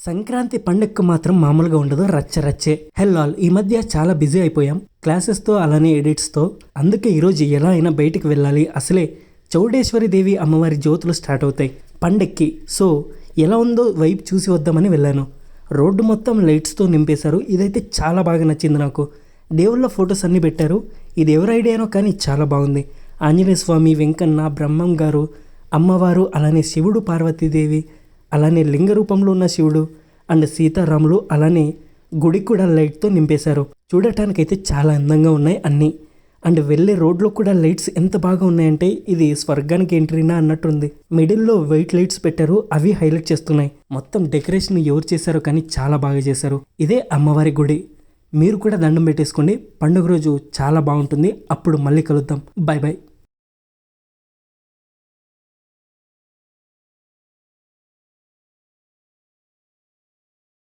సంక్రాంతి పండుగకు మాత్రం మామూలుగా ఉండదు, రచ్చరచ్చే. హెల్లో, ఈ మధ్య చాలా బిజీ అయిపోయాం క్లాసెస్తో, అలానే ఎడిట్స్తో. అందుకే ఈరోజు ఎలా అయినా బయటికి వెళ్ళాలి. అసలే చౌడేశ్వరి దేవి అమ్మవారి జ్యోతులు స్టార్ట్ అవుతాయి పండక్కి. సో ఎలా ఉందో వైపు చూసి వద్దామని వెళ్ళాను. రోడ్డు మొత్తం లైట్స్తో నింపేశారు. ఇదైతే చాలా బాగా నచ్చింది నాకు. దేవుళ్ళ ఫొటోస్ అన్నీ పెట్టారు. ఇది ఎవరి ఐడియానో కానీ చాలా బాగుంది. ఆంజనేయ స్వామి, వెంకన్న, బ్రహ్మం గారు, అమ్మవారు, అలానే శివుడు, పార్వతీదేవి, అలానే లింగ రూపంలో ఉన్న శివుడు అండ్ సీతారాములు, అలానే గుడి కూడా లైట్తో నింపేశారు. చూడటానికైతే చాలా అందంగా ఉన్నాయి అన్నీ. అండ్ వెళ్ళే రోడ్లో కూడా లైట్స్ ఎంత బాగా ఉన్నాయంటే ఇది స్వర్గానికి ఎంట్రీనా అన్నట్టుంది. మిడిల్లో వైట్ లైట్స్ పెట్టారు, అవి హైలైట్ చేస్తున్నాయి. మొత్తం డెకరేషన్ ఎవరు చేశారో కానీ చాలా బాగా చేశారు. ఇదే అమ్మవారి గుడి. మీరు కూడా దండం పెట్టేసుకోండి. పండుగ రోజు చాలా బాగుంటుంది. అప్పుడు మళ్ళీ కలుద్దాం. Bye bye.